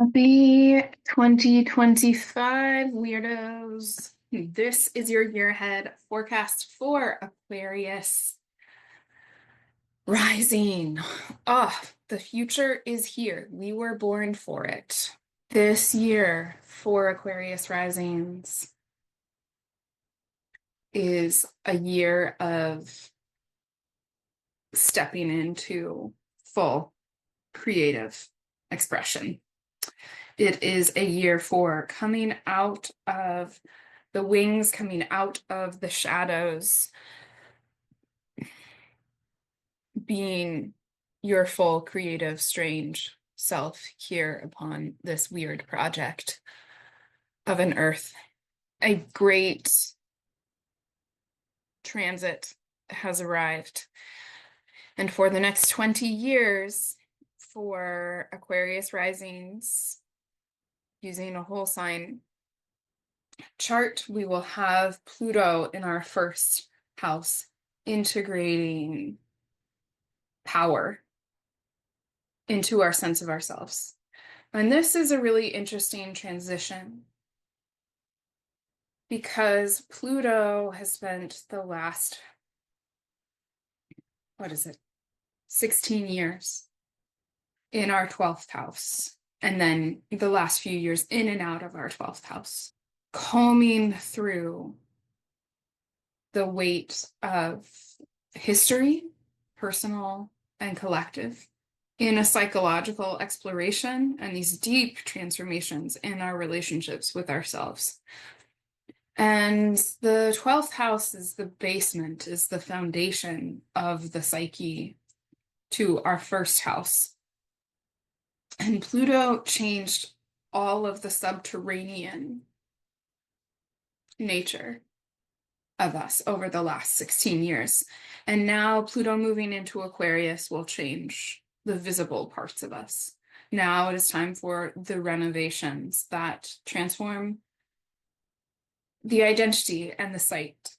Happy 2025, weirdos. This is your year ahead forecast for Aquarius Rising. The future is here. We were born for it. This year for Aquarius Risings is a year of stepping into full creative expression. It is a year for coming out of the wings, coming out of the shadows, being your full creative, strange self here upon this weird project of an Earth. A great transit has arrived. And for the next 20 years, for Aquarius risings, using a whole sign chart, we will have Pluto in our first house, integrating power into our sense of ourselves. And this is a really interesting transition because Pluto has spent the last, 16 years in our 12th house. And then the last few years in and out of our 12th house, combing through the weight of history, personal and collective, in a psychological exploration and these deep transformations in our relationships with ourselves. And the 12th house is the basement, is the foundation of the psyche to our first house. And Pluto changed all of the subterranean nature of us over the last 16 years. And now Pluto moving into Aquarius will change the visible parts of us. Now it is time for the renovations that transform the identity and the sight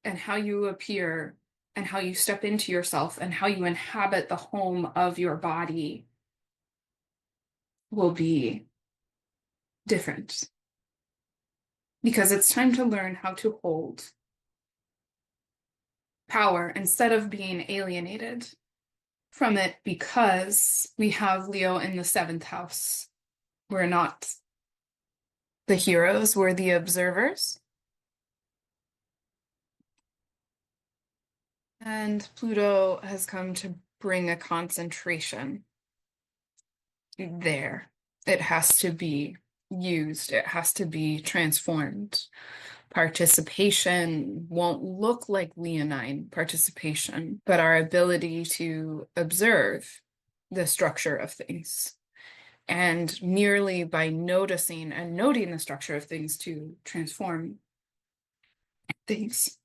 and how you appear and how you step into yourself and how you inhabit the home of your body will be different. Because it's time to learn how to hold power instead of being alienated from it, because we have Leo in the 7th house. We're not the heroes, we're the observers. And Pluto has come to bring a concentration there. It has to be used, it has to be transformed. Participation won't look like leonine participation, but our ability to observe the structure of things. And merely by noticing and noting the structure of things to transform things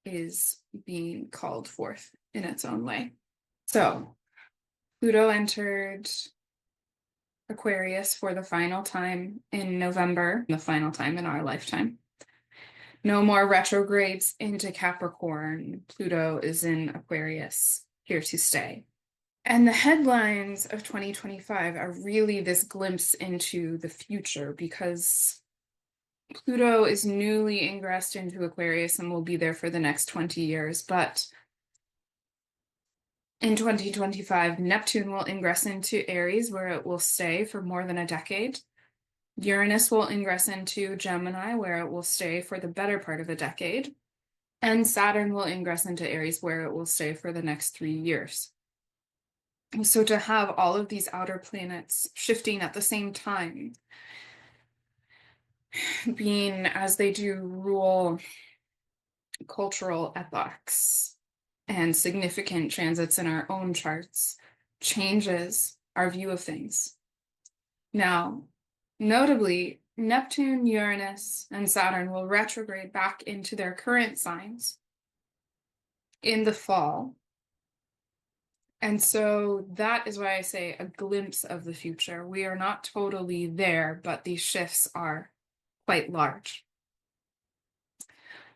is being called forth in its own way. So Pluto entered Aquarius for the final time in November, the final time in our lifetime. No more retrogrades into Capricorn. Pluto is in Aquarius, here to stay. And the headlines of 2025 are really this glimpse into the future, because Pluto is newly ingressed into Aquarius and will be there for the next 20 years. But in 2025, Neptune will ingress into Aries, where it will stay for more than a decade. Uranus will ingress into Gemini, where it will stay for the better part of a decade. And Saturn will ingress into Aries, where it will stay for the next 3 years. So to have all of these outer planets shifting at the same time, being as they do rule cultural epochs and significant transits in our own charts, changes our view of things. Now, notably, Neptune, Uranus, and Saturn will retrograde back into their current signs in the fall. And so that is why I say a glimpse of the future. We are not totally there, but these shifts are quite large.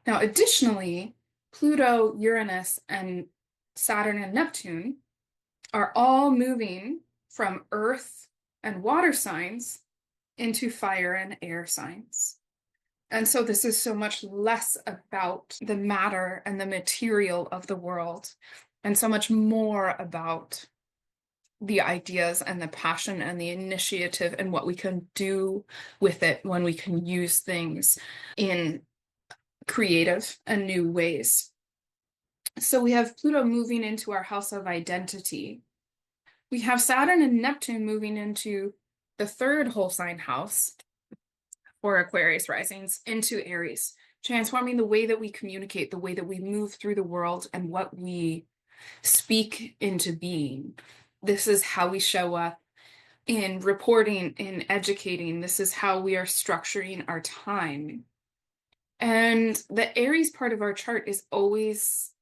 Now, additionally, Pluto, Uranus, and Saturn and Neptune are all moving from earth and water signs into fire and air signs. And so this is so much less about the matter and the material of the world, and so much more about the ideas and the passion and the initiative and what we can do with it when we can use things in creative and new ways. So we have Pluto moving into our house of identity. We have Saturn and Neptune moving into the third whole sign house for Aquarius risings, into Aries, transforming the way that we communicate, the way that we move through the world, and what we speak into being. This is how we show up in reporting, in educating. This is how we are structuring our time. And the Aries part of our chart is always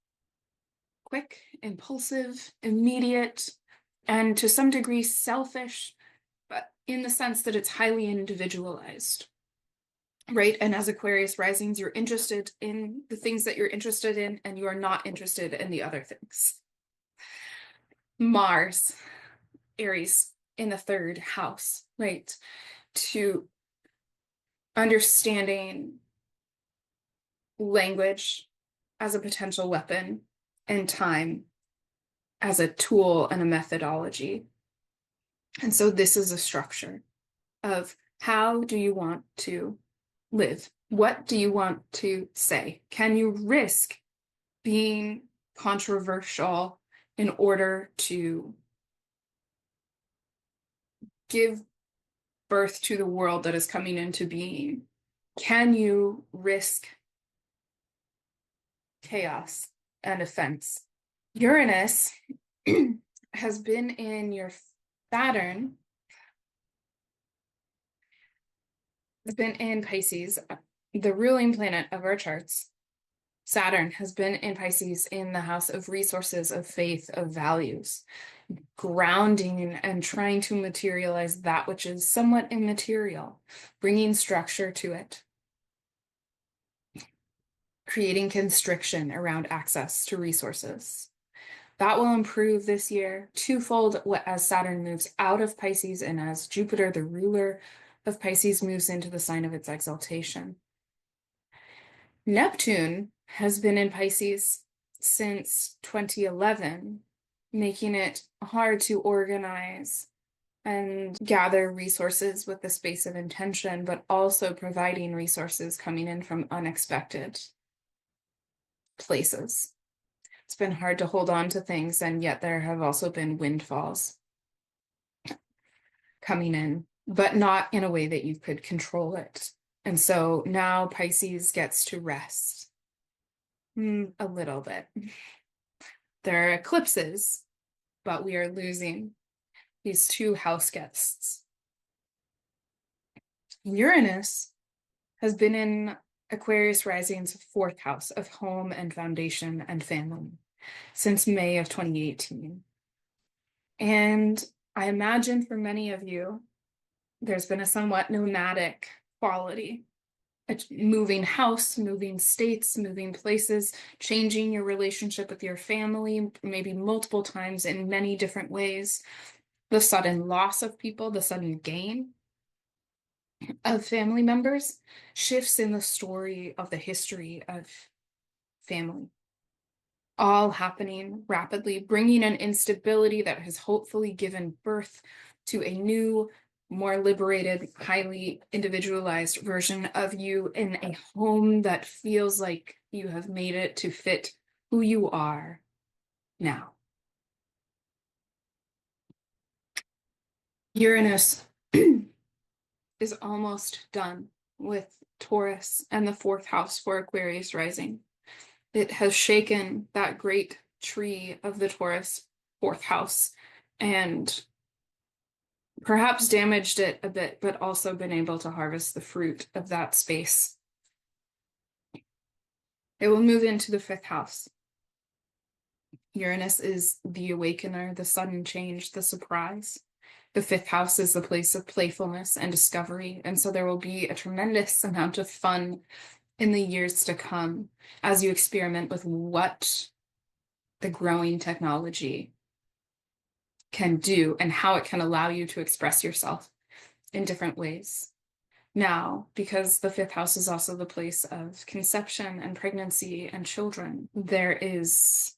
quick, impulsive, immediate, and to some degree selfish, but in the sense that it's highly individualized, right? And as Aquarius risings, you're interested in the things that you're interested in, and you are not interested in the other things. Mars, Aries, in the third house, right? To understanding language as a potential weapon and time as a tool and a methodology. And so this is a structure of how do you want to live? What do you want to say? Can you risk being controversial in order to give birth to the world that is coming into being? Can you risk chaos and offense? Uranus has been in your Saturn, has been in Pisces, the ruling planet of our charts. Saturn has been in Pisces in the house of resources, of faith, of values, grounding and trying to materialize that which is somewhat immaterial, bringing structure to it, creating constriction around access to resources. That will improve this year twofold as Saturn moves out of Pisces and as Jupiter, the ruler of Pisces, moves into the sign of its exaltation. Neptune has been in Pisces since 2011, making it hard to organize and gather resources with the space of intention, but also providing resources coming in from unexpected places. It's been hard to hold on to things, and yet there have also been windfalls coming in, but not in a way that you could control it. And so now Pisces gets to rest a little bit. There are eclipses, but we are losing these two house guests. Uranus has been in Aquarius Rising's fourth house of home and foundation and family since May of 2018. And I imagine for many of you, there's been a somewhat nomadic quality. Moving house, moving states, moving places, changing your relationship with your family, maybe multiple times in many different ways. The sudden loss of people, the sudden gain of family members, shifts in the story of the history of family, all happening rapidly, bringing an instability that has hopefully given birth to a new, more liberated, highly individualized version of you in a home that feels like you have made it to fit who you are now. Uranus is almost done with Taurus and the fourth house for Aquarius rising. It has shaken that great tree of the Taurus fourth house and perhaps damaged it a bit, but also been able to harvest the fruit of that space. It will move into the fifth house. Uranus is the awakener, the sudden change, the surprise. The fifth house is the place of playfulness and discovery, and so there will be a tremendous amount of fun in the years to come as you experiment with what the growing technology can do and how it can allow you to express yourself in different ways. Now, because the fifth house is also the place of conception and pregnancy and children, there is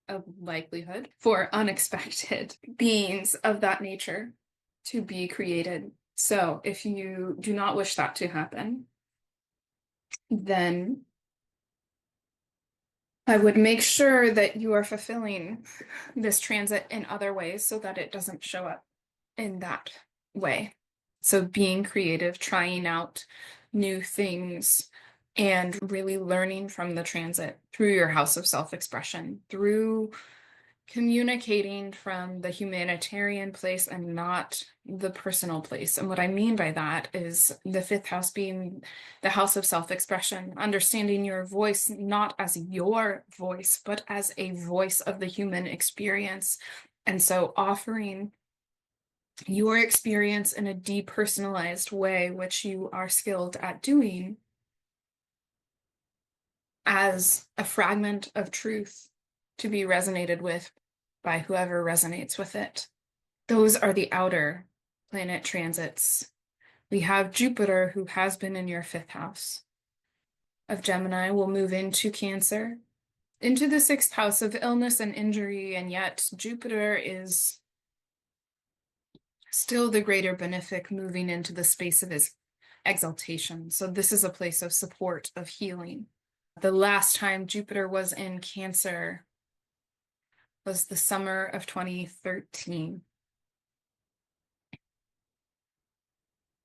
a likelihood for unexpected beings of that nature to be created. So if you do not wish that to happen, then I would make sure that you are fulfilling this transit in other ways so that it doesn't show up in that way. So being creative, trying out new things, and really learning from the transit through your house of self-expression, through communicating from the humanitarian place and not the personal place. And what I mean by that is the fifth house being the house of self-expression, understanding your voice not as your voice, but as a voice of the human experience. And so offering your experience in a depersonalized way, which you are skilled at doing, as a fragment of truth to be resonated with by whoever resonates with it. Those are the outer planet transits. We have Jupiter, who has been in your fifth house of Gemini, will move into Cancer, into the sixth house of illness and injury, and yet Jupiter is still the greater benefic, moving into the space of his exaltation. So this is a place of support, of healing. The last time Jupiter was in Cancer was the summer of 2013.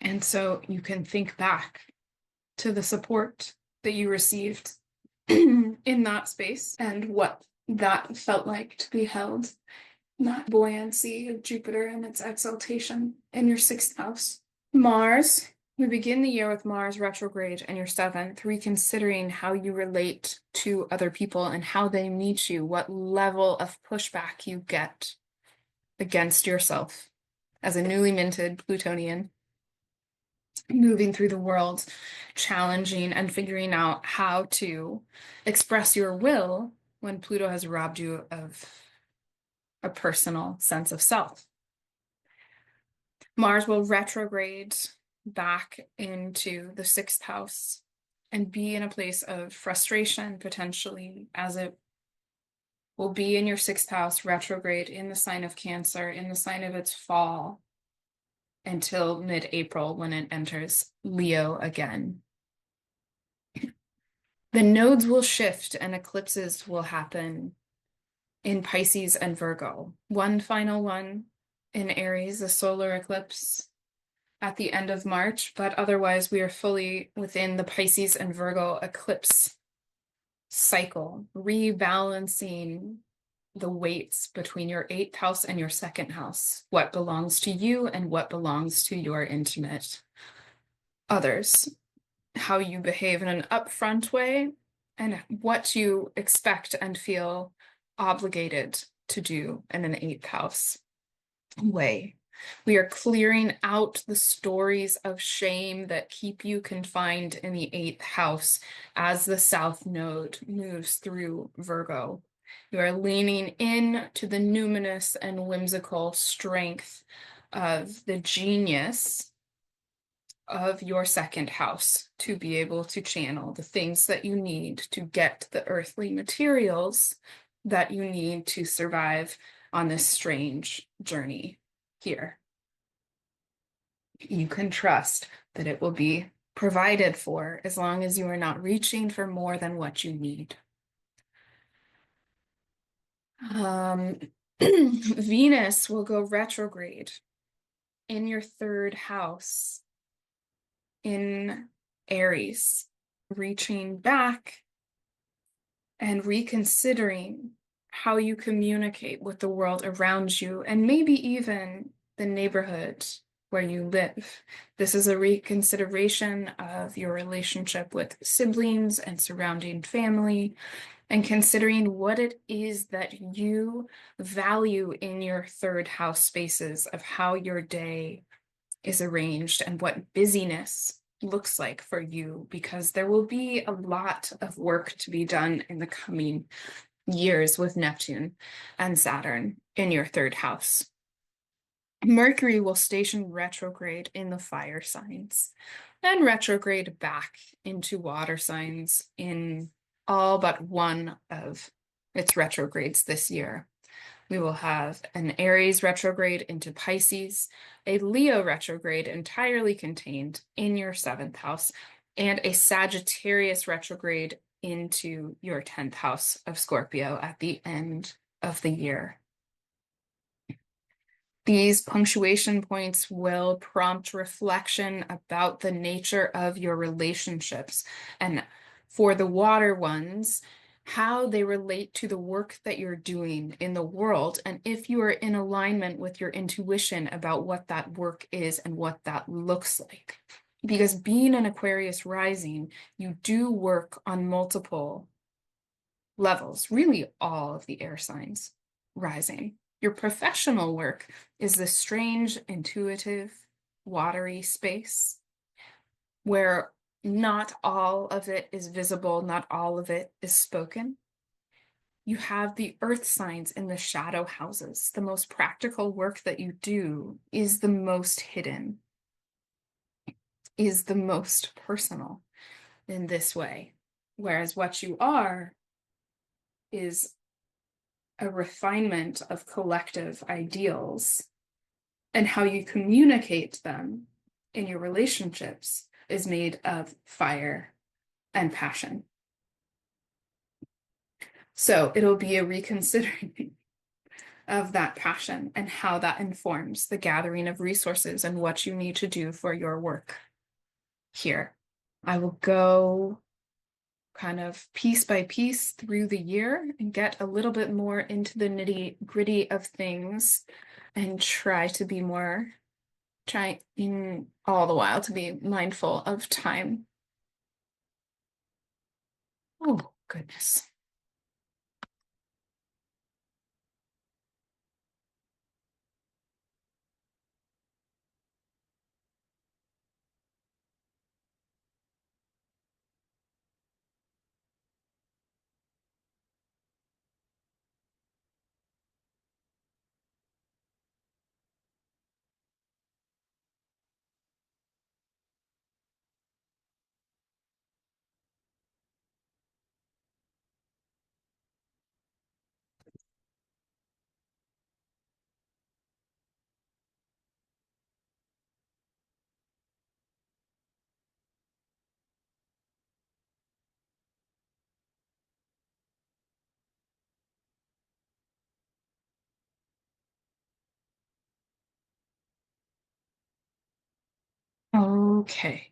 And so you can think back to the support that you received in that space and what that felt like to be held, that buoyancy of Jupiter and its exaltation in your sixth house. Mars, we begin the year with Mars retrograde in your seventh, reconsidering how you relate to other people and how they meet you, what level of pushback you get against yourself as a newly minted Plutonian, moving through the world, challenging and figuring out how to express your will when Pluto has robbed you of a personal sense of self. Mars will retrograde back into the sixth house and be in a place of frustration, potentially, as it will be in your sixth house, retrograde in the sign of Cancer, in the sign of its fall, until mid-April when it enters Leo again. The nodes will shift and eclipses will happen in Pisces and Virgo. One final one in Aries, a solar eclipse at the end of March, but otherwise we are fully within the Pisces and Virgo eclipse cycle, rebalancing the weights between your eighth house and your second house, what belongs to you and what belongs to your intimate others, how you behave in an upfront way, and what you expect and feel obligated to do in an eighth house way. We are clearing out the stories of shame that keep you confined in the eighth house as the South Node moves through Virgo. You are leaning in to the numinous and whimsical strength of the genius of your second house to be able to channel the things that you need to get the earthly materials that you need to survive on this strange journey here. You can trust that it will be provided for as long as you are not reaching for more than what you need. Venus will go retrograde in your third house in Aries, reaching back and reconsidering how you communicate with the world around you and maybe even the neighborhood where you live. This is a reconsideration of your relationship with siblings and surrounding family, and considering what it is that you value in your third house spaces of how your day is arranged and what busyness looks like for you, because there will be a lot of work to be done in the coming years with Neptune and Saturn in your third house. Mercury will station retrograde in the fire signs and retrograde back into water signs in all but one of its retrogrades this year. We will have an Aries retrograde into Pisces, a Leo retrograde entirely contained in your seventh house, and a Sagittarius retrograde into your 10th house of Scorpio at the end of the year. These punctuation points will prompt reflection about the nature of your relationships. And for the water ones, how they relate to the work that you're doing in the world, and if you are in alignment with your intuition about what that work is and what that looks like. Because being an Aquarius rising, you do work on multiple levels, really all of the air signs rising. Your professional work is the strange, intuitive, watery space where not all of it is visible, not all of it is spoken. You have the earth signs in the shadow houses. The most practical work that you do is the most hidden, is the most personal in this way. Whereas what you are is a refinement of collective ideals, and how you communicate them in your relationships is made of fire and passion. So it'll be a reconsidering of that passion and how that informs the gathering of resources and what you need to do for your work here. I will go kind of piece by piece through the year and get a little bit more into the nitty-gritty of things and trying all the while to be mindful of time. Oh, goodness. Okay.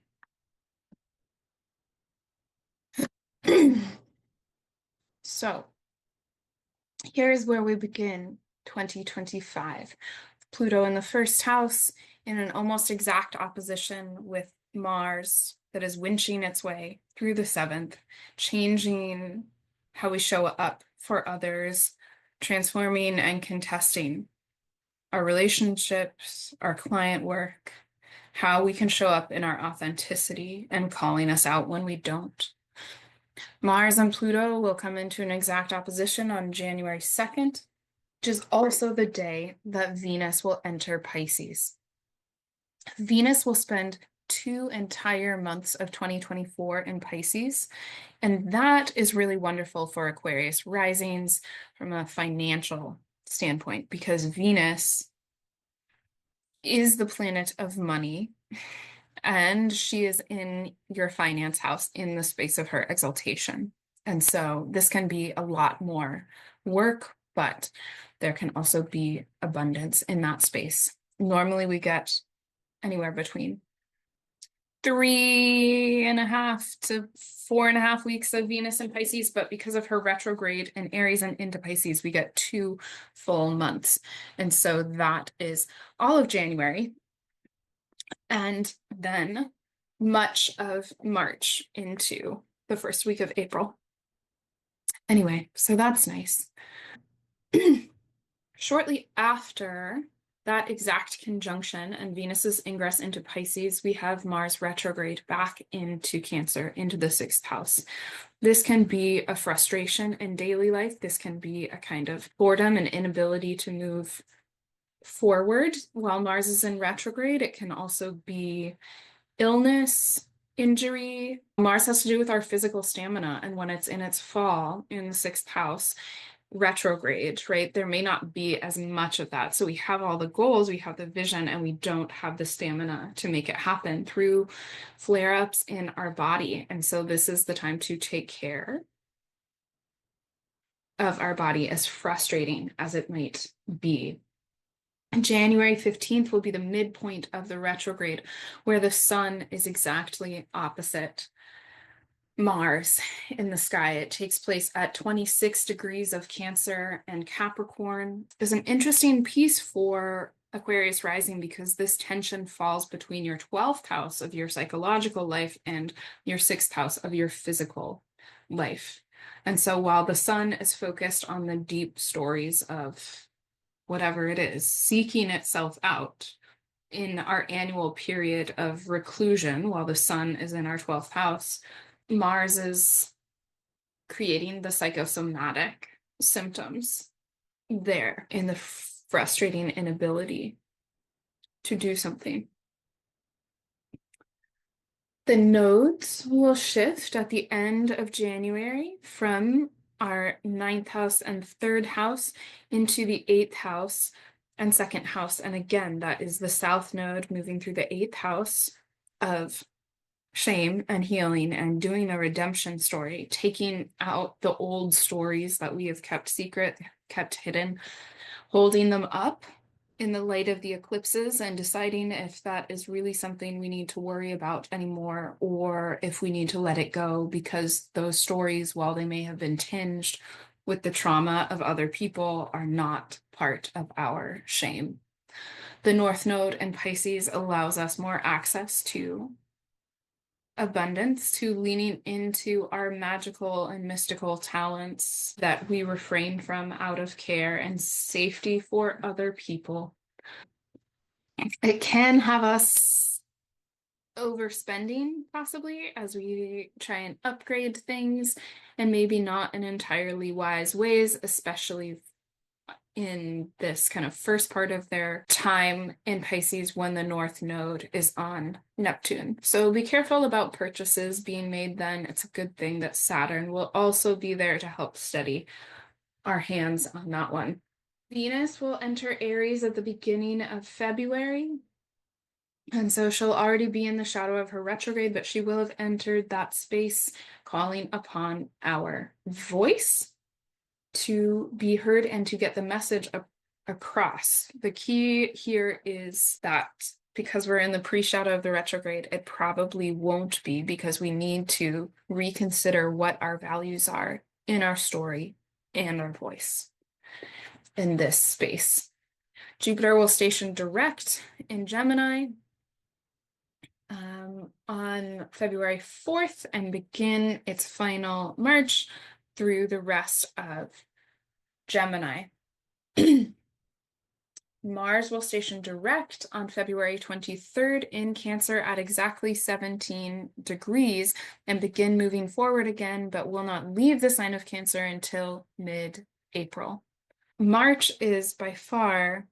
So here's where we begin 2025. Pluto in the first house in an almost exact opposition with Mars that is winching its way through the seventh, changing how we show up for others, transforming and contesting our relationships, our client work, how we can show up in our authenticity and calling us out when we don't. Mars and Pluto will come into an exact opposition on January 2nd, which is also the day that Venus will enter Pisces. Venus will spend 2 entire months of 2024 in Pisces, and that is really wonderful for Aquarius risings from a financial standpoint, because Venus is the planet of money, and she is in your finance house in the space of her exaltation. And so this can be a lot more work, but there can also be abundance in that space. Normally we get anywhere between 3.5 to 4.5 weeks of Venus in Pisces, but because of her retrograde in Aries and into Pisces, we get 2 full months. And so that is all of January, and then much of March into the first week of April. Anyway, so that's nice. Shortly after that exact conjunction and Venus's ingress into Pisces, we have Mars retrograde back into Cancer, into the 6th house. This can be a frustration in daily life. This can be a kind of boredom and inability to move forward while Mars is in retrograde. It can also be illness, injury. Mars has to do with our physical stamina. And when it's in its fall in the 6th house, retrograde, right? There may not be as much of that. So we have all the goals, we have the vision, and we don't have the stamina to make it happen through flare-ups in our body. And so this is the time to take care of our body, as frustrating as it might be. January 15th will be the midpoint of the retrograde, where the sun is exactly opposite Mars in the sky. It takes place at 26 degrees of Cancer and Capricorn. There's an interesting piece for Aquarius rising because this tension falls between your 12th house of your psychological life and your 6th house of your physical life. And so while the sun is focused on the deep stories of whatever it is, seeking itself out in our annual period of reclusion, while the sun is in our 12th house, Mars is creating the psychosomatic symptoms there in the frustrating inability to do something. The nodes will shift at the end of January from our 9th house and 3rd house into the 8th house and 2nd house. And again, that is the South node moving through the 8th house of shame and healing and doing a redemption story, taking out the old stories that we have kept secret, kept hidden, holding them up in the light of the eclipses and deciding if that is really something we need to worry about anymore, or if we need to let it go because those stories, while they may have been tinged with the trauma of other people, are not part of our shame. The North Node in Pisces allows us more access to abundance, to leaning into our magical and mystical talents that we refrain from out of care and safety for other people. It can have us overspending, possibly, as we try and upgrade things, and maybe not in entirely wise ways, especially in this kind of first part of their time in Pisces when the North Node is on Neptune. So be careful about purchases being made then. It's a good thing that Saturn will also be there to help steady our hands on that one. Venus will enter Aries at the beginning of February. And so she'll already be in the shadow of her retrograde, but she will have entered that space, calling upon our voice to be heard and to get the message across. The key here is that because we're in the pre-shadow of the retrograde, it probably won't be, because we need to reconsider what our values are in our story and our voice in this space. Jupiter will station direct in Gemini on February 4th and begin its final march through the rest of Gemini. Mars will station direct on February 23rd in Cancer at exactly 17 degrees and begin moving forward again, but will not leave the sign of Cancer until mid-April. March is by far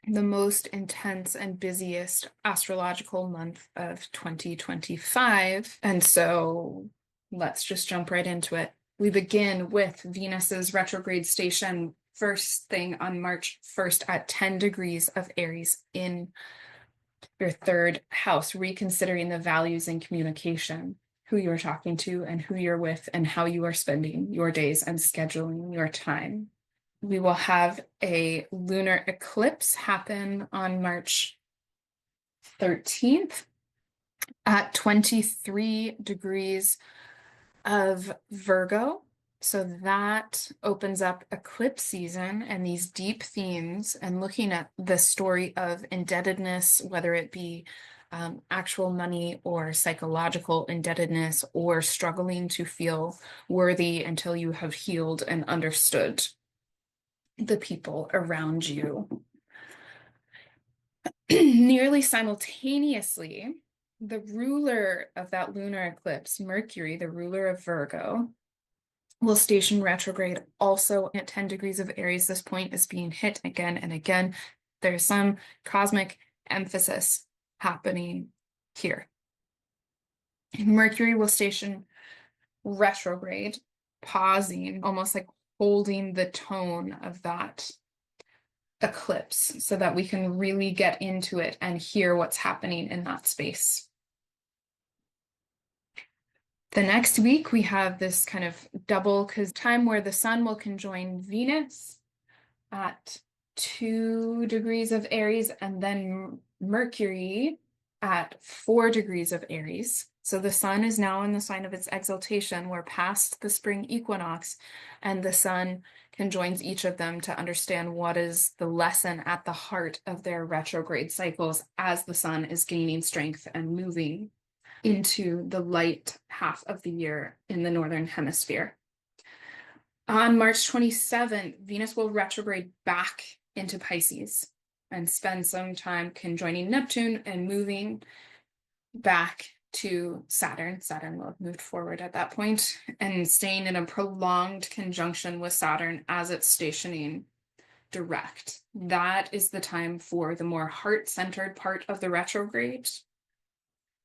the most intense and busiest astrological month of 2025. And so let's just jump right into it. We begin with Venus's retrograde station first thing on March 1st at 10 degrees of Aries in your 3rd house, reconsidering the values and communication, who you're talking to and who you're with and how you are spending your days and scheduling your time. We will have a lunar eclipse happen on March 13th at 23 degrees of Virgo. So that opens up eclipse season and these deep themes and looking at the story of indebtedness, whether it be actual money or psychological indebtedness, or struggling to feel worthy until you have healed and understood the people around you. Nearly simultaneously, the ruler of that lunar eclipse, Mercury, the ruler of Virgo, will station retrograde also at 10 degrees of Aries. This point is being hit again and again. There's some cosmic emphasis happening here. Mercury will station retrograde, pausing, almost like holding the tone of that eclipse so that we can really get into it and hear what's happening in that space. The next week, we have this kind of double time where the sun will conjoin Venus at 2 degrees of Aries and then Mercury at 4 degrees of Aries. So the sun is now in the sign of its exaltation. We're past the spring equinox, and the sun conjoins each of them to understand what is the lesson at the heart of their retrograde cycles as the sun is gaining strength and moving into the light half of the year in the northern hemisphere. On March 27th, Venus will retrograde back into Pisces and spend some time conjoining Neptune and moving back to Saturn. Saturn will have moved forward at that point and staying in a prolonged conjunction with Saturn as it's stationing direct. That is the time for the more heart-centered part of the retrograde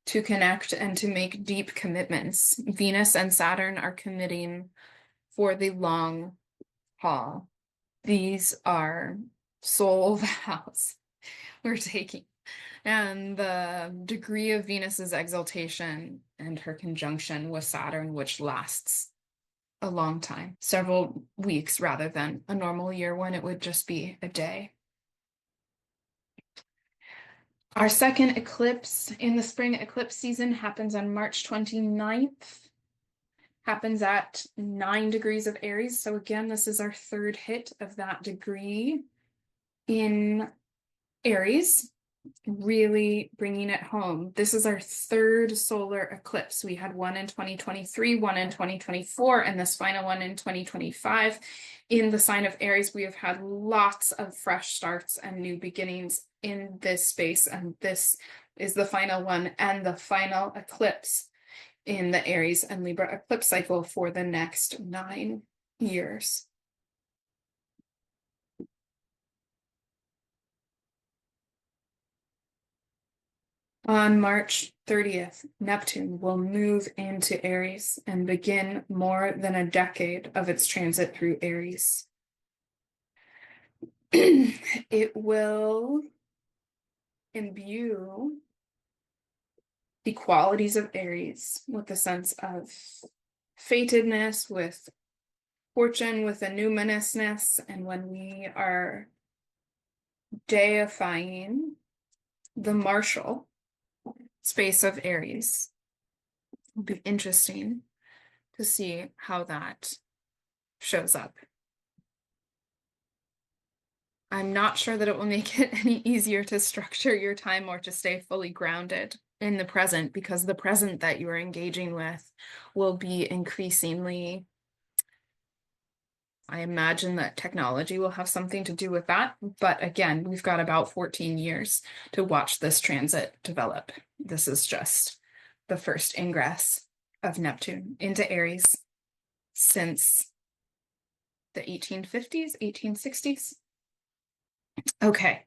to connect and to make deep commitments. Venus and Saturn are committing for the long haul. These are soul vows we're taking. And the degree of Venus's exaltation and her conjunction with Saturn, which lasts a long time, several weeks rather than a normal year when it would just be a day. Our second eclipse in the spring eclipse season happens on March 29th. Happens at 9 degrees of Aries. So again, this is our third hit of that degree in Aries, really bringing it home. This is our third solar eclipse. We had one in 2023, one in 2024, and this final one in 2025. In the sign of Aries, we have had lots of fresh starts and new beginnings in this space, and this is the final one and the final eclipse in the Aries and Libra eclipse cycle for the next 9 years. On March 30th, Neptune will move into Aries and begin more than a decade of its transit through Aries. It will imbue the qualities of Aries with a sense of fatedness, with fortune, with a numinousness, and when we are deifying the martial space of Aries, it'll be interesting to see how that shows up. I'm not sure that it will make it any easier to structure your time or to stay fully grounded in the present, because the present that you are engaging with will be increasingly, I imagine that technology will have something to do with that. But again, we've got about 14 years to watch this transit develop. This is just the first ingress of Neptune into Aries since the 1850s, 1860s. Okay,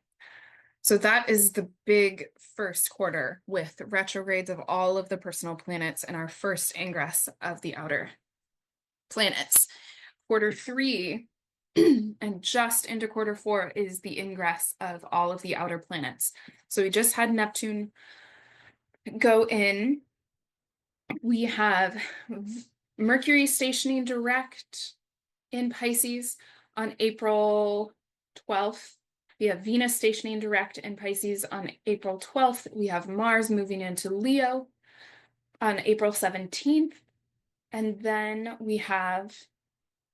so that is the big first quarter with retrogrades of all of the personal planets and our first ingress of the outer planets. Quarter 3 and just into quarter 4 is the ingress of all of the outer planets. So we just had Neptune go in. We have Mercury stationing direct in Pisces on April 12th. We have Venus stationing direct in Pisces on April 12th. We have Mars moving into Leo on April 17th. And then we have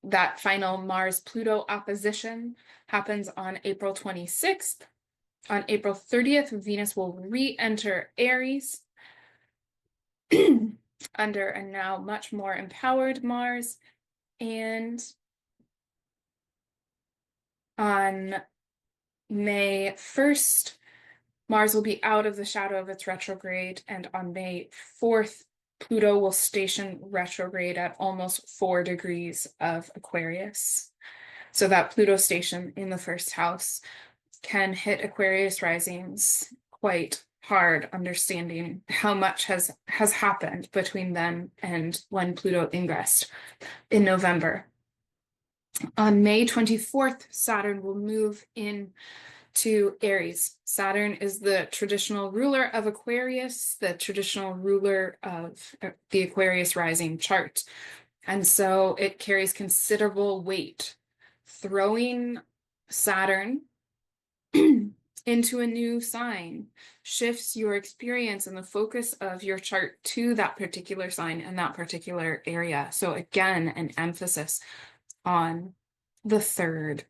that final Mars-Pluto opposition happens on April 26th. On April 30th, Venus will re-enter Aries under a now much more empowered Mars. And on May 1st, Mars will be out of the shadow of its retrograde, and on May 4th, Pluto will station retrograde at almost 4 degrees of Aquarius. So that Pluto station in the first house can hit Aquarius risings quite hard, understanding how much has happened between then and when Pluto ingressed in November. On May 24th, Saturn will move in to Aries. Saturn is the traditional ruler of Aquarius, the traditional ruler of the Aquarius rising chart. And so it carries considerable weight, throwing Saturn into a new sign shifts your experience and the focus of your chart to that particular sign and that particular area. So again, an emphasis on the third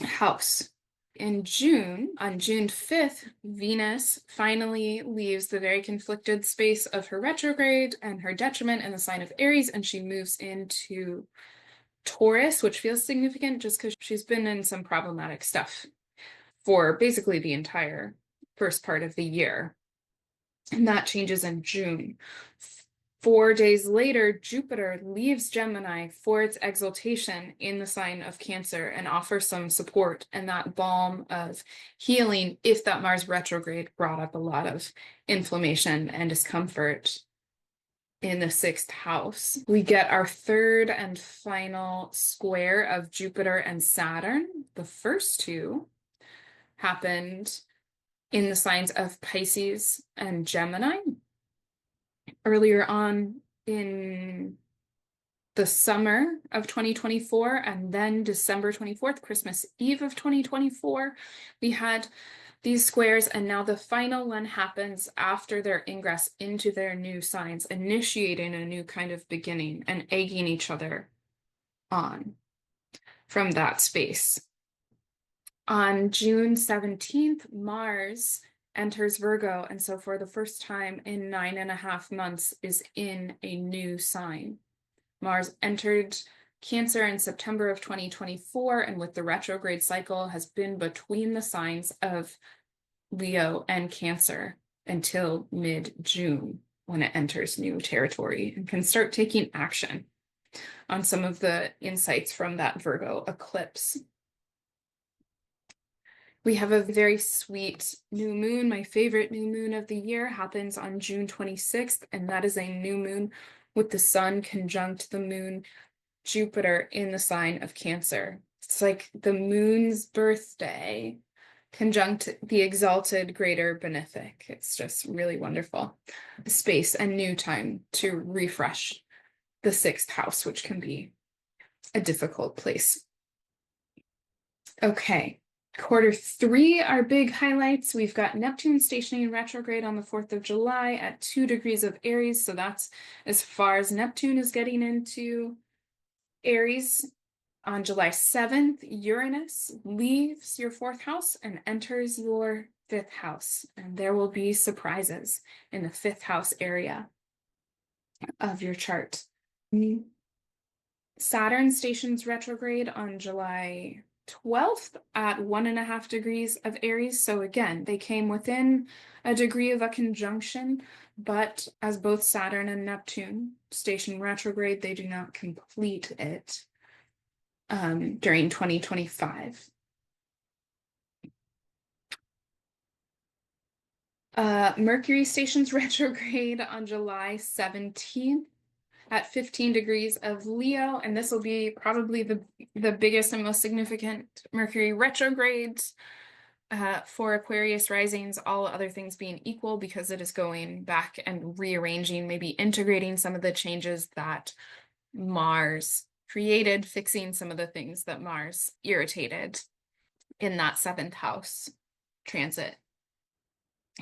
house. In June, on June 5th, Venus finally leaves the very conflicted space of her retrograde and her detriment in the sign of Aries, and she moves into Taurus, which feels significant just because she's been in some problematic stuff for basically the entire first part of the year. And that changes in June. 4 days later, Jupiter leaves Gemini for its exaltation in the sign of Cancer and offers some support and that balm of healing if that Mars retrograde brought up a lot of inflammation and discomfort in the 6th house. We get our third and final square of Jupiter and Saturn. The first two happened in the signs of Pisces and Gemini earlier on in the summer of 2024, and then December 24th, Christmas Eve of 2024, we had these squares, and now the final one happens after their ingress into their new signs, initiating a new kind of beginning and egging each other on from that space. On June 17th, Mars enters Virgo, and so for the first time in 9.5 months is in a new sign. Mars entered Cancer in September of 2024, and with the retrograde cycle has been between the signs of Leo and Cancer until mid-June, when it enters new territory and can start taking action on some of the insights from that Virgo eclipse. We have a very sweet new moon. My favorite new moon of the year happens on June 26th, and that is a new moon with the sun conjunct the moon Jupiter in the sign of Cancer. It's like the moon's birthday conjunct the exalted greater benefic. It's just really wonderful. Space and new time to refresh the 6th house, which can be a difficult place. Okay. Quarter 3, our big highlights. We've got Neptune stationing retrograde on the 4th of July at 2 degrees of Aries. So that's as far as Neptune is getting into Aries. On July 7th, Uranus leaves your 4th house and enters your 5th house. And there will be surprises in the 5th house area of your chart. Saturn stations retrograde on July 12th at 1.5 degrees of Aries. So again, they came within a degree of a conjunction, but as both Saturn and Neptune station retrograde, they do not complete it during 2025. Mercury stations retrograde on July 17th at 15 degrees of Leo, and this will be probably the biggest and most significant Mercury retrogrades for Aquarius risings, all other things being equal, because it is going back and rearranging, maybe integrating some of the changes that Mars created, fixing some of the things that Mars irritated in that 7th house transit.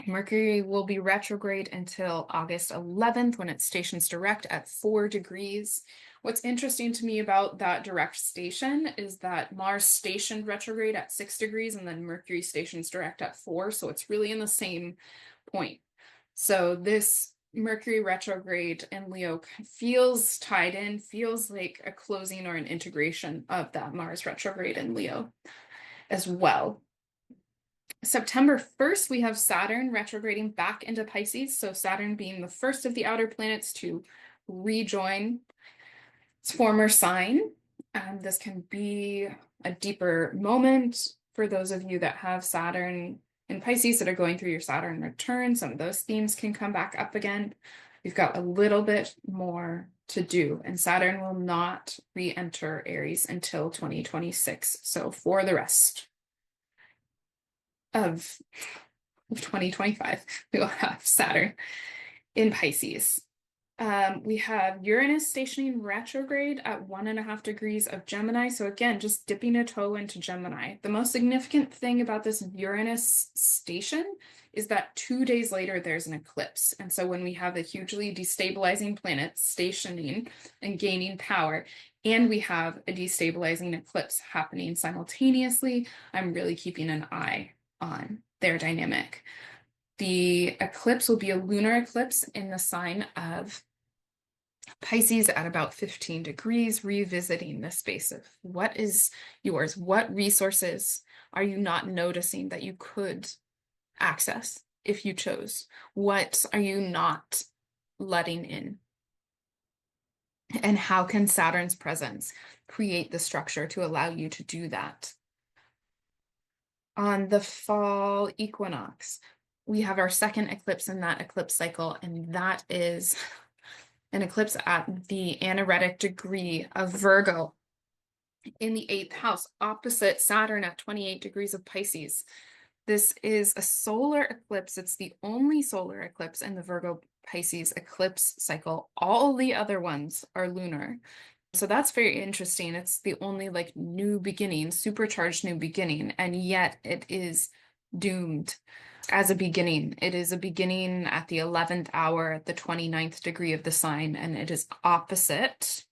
Mercury will be retrograde until August 11th when it stations direct at 4 degrees. What's interesting to me about that direct station is that Mars stationed retrograde at 6 degrees and then Mercury stations direct at 4, so it's really in the same point. So this Mercury retrograde in Leo feels tied in, feels like a closing or an integration of that Mars retrograde in Leo as well. September 1st, we have Saturn retrograding back into Pisces. So Saturn being the first of the outer planets to rejoin its former sign. This can be a deeper moment for those of you that have Saturn in Pisces that are going through your Saturn return. Some of those themes can come back up again. We've got a little bit more to do, and Saturn will not re-enter Aries until 2026. So for the rest of 2025, we will have Saturn in Pisces. We have Uranus stationing retrograde at 1.5 degrees of Gemini. So again, just dipping a toe into Gemini. The most significant thing about this Uranus station is that 2 days later, there's an eclipse. And so when we have a hugely destabilizing planet stationing and gaining power, and we have a destabilizing eclipse happening simultaneously, I'm really keeping an eye on their dynamic. The eclipse will be a lunar eclipse in the sign of Pisces at about 15 degrees, revisiting the space of what is yours? What resources are you not noticing that you could access if you chose? What are you not letting in? And how can Saturn's presence create the structure to allow you to do that? On the fall equinox, we have our second eclipse in that eclipse cycle, and that is an eclipse at the anaretic degree of Virgo in the 8th house, opposite Saturn at 28 degrees of Pisces. This is a solar eclipse. It's the only solar eclipse in the Virgo Pisces eclipse cycle. All the other ones are lunar. So that's very interesting. It's the only like new beginning, supercharged new beginning, and yet it is doomed as a beginning. It is a beginning at the 11th hour at the 29th degree of the sign, and it is opposite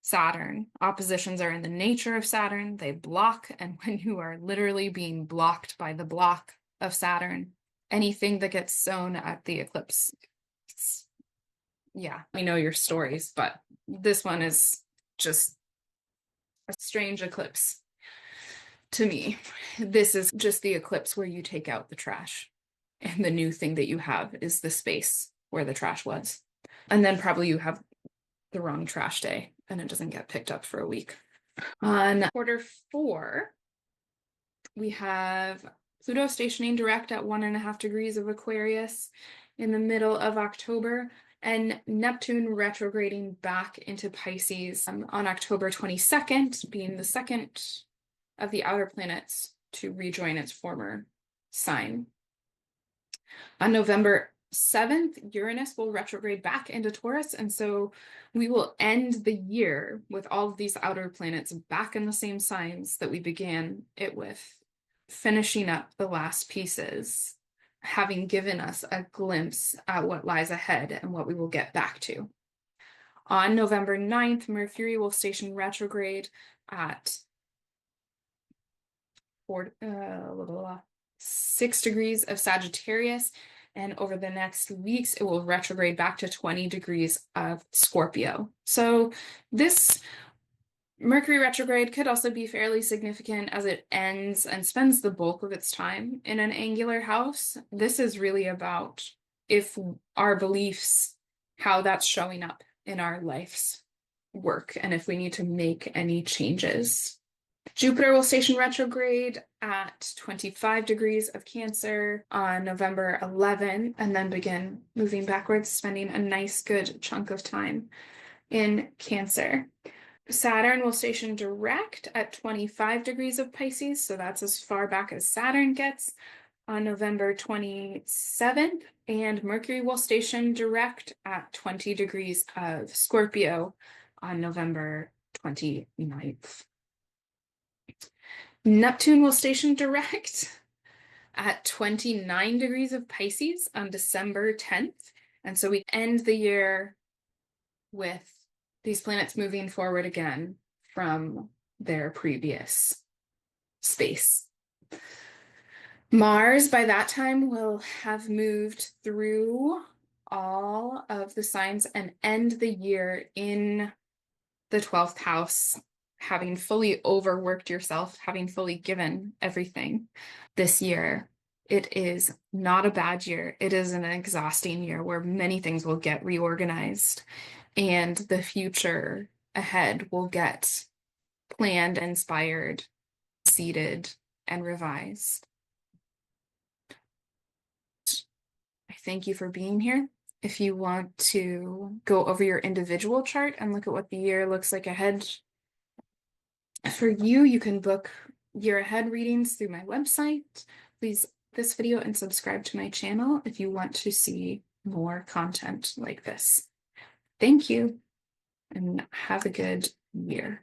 Saturn. Oppositions are in the nature of Saturn. They block, and when you are literally being blocked by the block of Saturn, anything that gets sown at the eclipse, yeah, we know your stories, but this one is just a strange eclipse to me. This is just the eclipse where you take out the trash, and the new thing that you have is the space where the trash was. And then probably you have the wrong trash day and it doesn't get picked up for a week. On Q4, we have Pluto stationing direct at 1.5 degrees of Aquarius in the middle of October, and Neptune retrograding back into Pisces on October 22nd, being the second of the outer planets to rejoin its former sign. On November 7th, Uranus will retrograde back into Taurus, and so we will end the year with all of these outer planets back in the same signs that we began it with, finishing up the last pieces, having given us a glimpse at what lies ahead and what we will get back to. On November 9th, Mercury will station retrograde at 6 degrees of Sagittarius, and over the next weeks, it will retrograde back to 20 degrees of Scorpio. So this Mercury retrograde could also be fairly significant as it ends and spends the bulk of its time in an angular house. This is really about if our beliefs, how that's showing up in our life's work, and if we need to make any changes. Jupiter will station retrograde at 25 degrees of Cancer on November 11, and then begin moving backwards, spending a nice good chunk of time in Cancer. Saturn will station direct at 25 degrees of Pisces, so that's as far back as Saturn gets, on November 27th, and Mercury will station direct at 20 degrees of Scorpio on November 29th. Neptune will station direct at 29 degrees of Pisces on December 10th. And so we end the year with these planets moving forward again from their previous space. Mars, by that time, will have moved through all of the signs and end the year in the 12th house, having fully overworked yourself, having fully given everything this year, it is not a bad year. It is an exhausting year where many things will get reorganized and the future ahead will get planned, inspired, seeded, and revised. I thank you for being here. If you want to go over your individual chart and look at what the year looks like ahead for you, you can book year ahead readings through my website. Please this video and subscribe to my channel if you want to see more content like this. Thank you and have a good year.